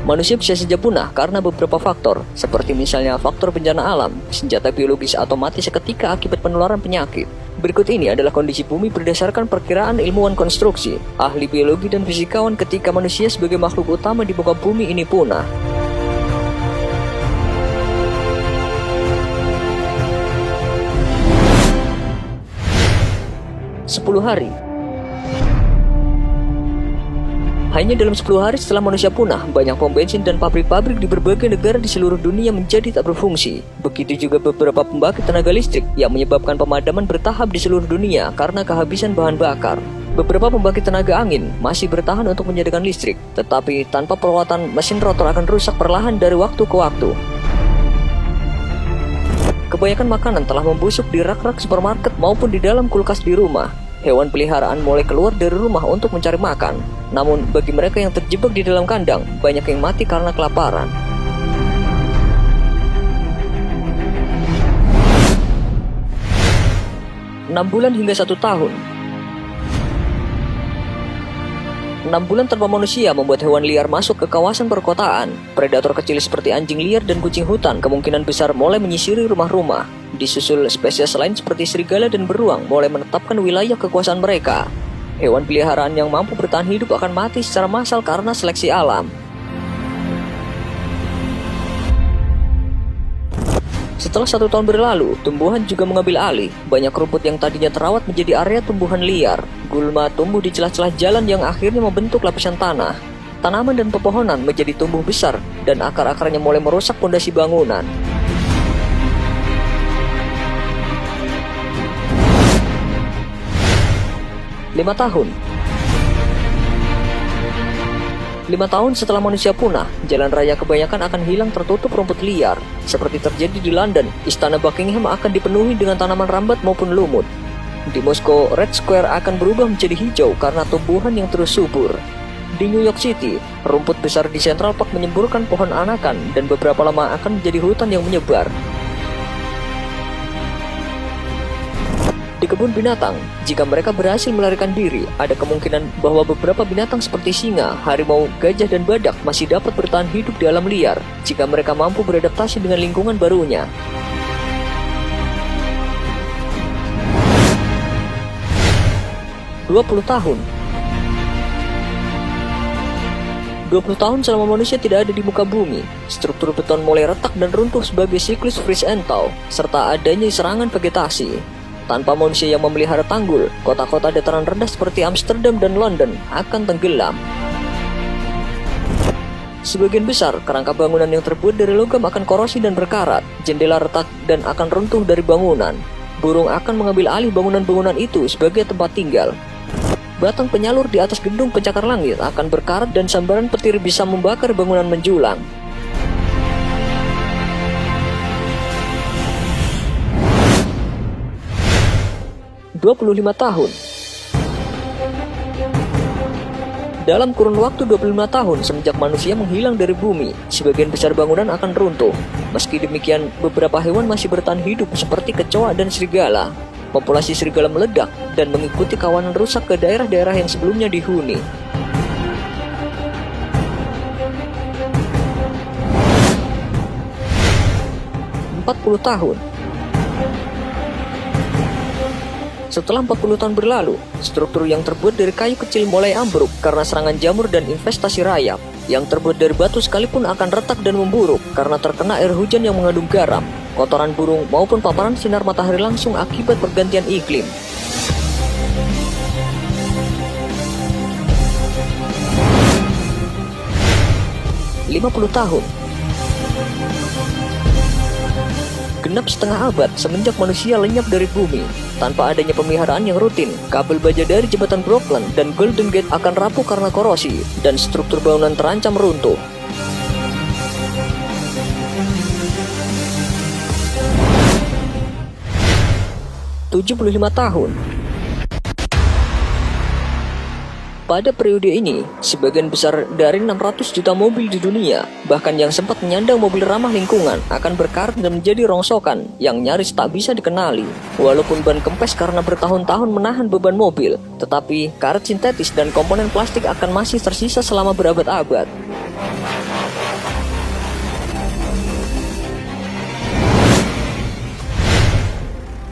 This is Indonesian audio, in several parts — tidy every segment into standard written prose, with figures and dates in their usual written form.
Manusia bisa saja punah karena beberapa faktor, seperti misalnya faktor bencana alam, senjata biologis atau mati seketika akibat penularan penyakit. Berikut ini adalah kondisi bumi berdasarkan perkiraan ilmuwan konstruksi, ahli biologi dan fisikawan ketika manusia sebagai makhluk utama di muka bumi ini punah. 10 hari. Hanya dalam 10 hari setelah manusia punah, banyak pom bensin dan pabrik-pabrik di berbagai negara di seluruh dunia menjadi tak berfungsi. Begitu juga beberapa pembangkit tenaga listrik yang menyebabkan pemadaman bertahap di seluruh dunia karena kehabisan bahan bakar. Beberapa pembangkit tenaga angin masih bertahan untuk menyediakan listrik, tetapi tanpa perawatan mesin rotor akan rusak perlahan dari waktu ke waktu. Kebanyakan makanan telah membusuk di rak-rak supermarket maupun di dalam kulkas di rumah. Hewan peliharaan mulai keluar dari rumah untuk mencari makan. Namun, bagi mereka yang terjebak di dalam kandang, banyak yang mati karena kelaparan. Enam bulan hingga 1 tahun. 6 bulan tanpa manusia membuat hewan liar masuk ke kawasan perkotaan. Predator kecil seperti anjing liar dan kucing hutan kemungkinan besar mulai menyisiri rumah-rumah. Disusul spesies lain seperti serigala dan beruang mulai menetapkan wilayah kekuasaan mereka. Hewan peliharaan yang mampu bertahan hidup akan mati secara massal karena seleksi alam. Setelah 1 tahun berlalu, tumbuhan juga mengambil alih. Banyak rumput yang tadinya terawat menjadi area tumbuhan liar. Gulma tumbuh di celah-celah jalan yang akhirnya membentuk lapisan tanah. Tanaman dan pepohonan menjadi tumbuh besar dan akar-akarnya mulai merusak fondasi bangunan. 5 tahun. 5 tahun setelah manusia punah, jalan raya kebanyakan akan hilang tertutup rumput liar. Seperti terjadi di London, istana Buckingham akan dipenuhi dengan tanaman rambat maupun lumut. Di Moskow, Red Square akan berubah menjadi hijau karena tumbuhan yang terus subur. Di New York City, rumput besar di Central Park menyemburkan pohon anakan dan beberapa lama akan menjadi hutan yang menyebar. Di kebun binatang, jika mereka berhasil melarikan diri, ada kemungkinan bahwa beberapa binatang seperti singa, harimau, gajah, dan badak masih dapat bertahan hidup di alam liar jika mereka mampu beradaptasi dengan lingkungan barunya. (20 tahun). 20 tahun selama manusia tidak ada di muka bumi, struktur beton mulai retak dan runtuh sebagai siklus freeze and thaw, serta adanya serangan vegetasi. Tanpa manusia yang memelihara tanggul, kota-kota dataran rendah seperti Amsterdam dan London akan tenggelam. Sebagian besar kerangka bangunan yang terbuat dari logam akan korosi dan berkarat, jendela retak dan akan runtuh dari bangunan. Burung akan mengambil alih bangunan-bangunan itu sebagai tempat tinggal. Batang penyalur di atas gedung pencakar langit akan berkarat dan sambaran petir bisa membakar bangunan menjulang. 25 tahun. Dalam kurun waktu 25 tahun semenjak manusia menghilang dari bumi, sebagian besar bangunan akan runtuh. Meski demikian, beberapa hewan masih bertahan hidup seperti kecoa dan serigala. Populasi serigala meledak dan mengikuti kawanan rusak ke daerah-daerah yang sebelumnya dihuni. 40 tahun. Setelah 40 tahun berlalu, struktur yang terbuat dari kayu kecil mulai ambruk karena serangan jamur dan investasi rayap. Yang terbuat dari batu sekalipun akan retak dan memburuk karena terkena air hujan yang mengandung garam, kotoran burung maupun paparan sinar matahari langsung akibat pergantian iklim. 50 tahun. Genap setengah abad semenjak manusia lenyap dari bumi. Tanpa adanya pemeliharaan yang rutin, kabel baja dari jembatan Brooklyn dan Golden Gate akan rapuh karena korosi, dan struktur bangunan terancam runtuh. (75 tahun). Pada periode ini, sebagian besar dari 600 juta mobil di dunia, bahkan yang sempat menyandang mobil ramah lingkungan, akan berkarat dan menjadi rongsokan yang nyaris tak bisa dikenali. Walaupun ban kempes karena bertahun-tahun menahan beban mobil, tetapi karet sintetis dan komponen plastik akan masih tersisa selama berabad-abad.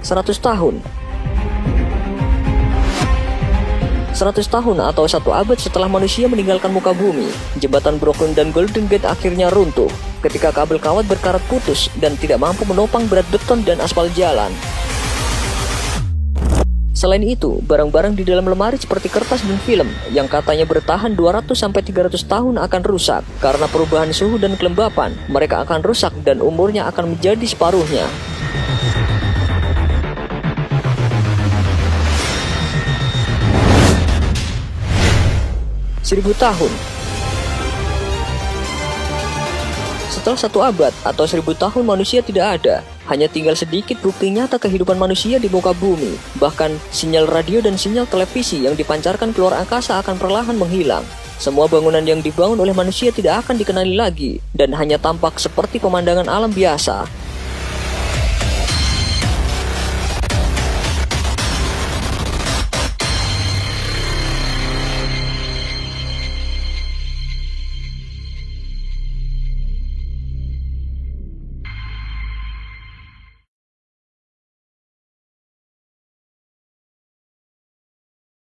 100 tahun. 100 tahun atau 1 abad setelah manusia meninggalkan muka bumi, jembatan Brooklyn dan Golden Gate akhirnya runtuh ketika kabel kawat berkarat putus dan tidak mampu menopang berat beton dan aspal jalan. Selain itu, barang-barang di dalam lemari seperti kertas dan film yang katanya bertahan 200-300 tahun akan rusak karena perubahan suhu dan kelembapan. Mereka akan rusak dan umurnya akan menjadi separuhnya. 1000 tahun. Setelah 1 abad atau 1000 tahun manusia tidak ada, hanya tinggal sedikit bukti nyata kehidupan manusia di muka bumi. Bahkan sinyal radio dan sinyal televisi yang dipancarkan keluar angkasa akan perlahan menghilang. Semua bangunan yang dibangun oleh manusia tidak akan dikenali lagi dan hanya tampak seperti pemandangan alam biasa.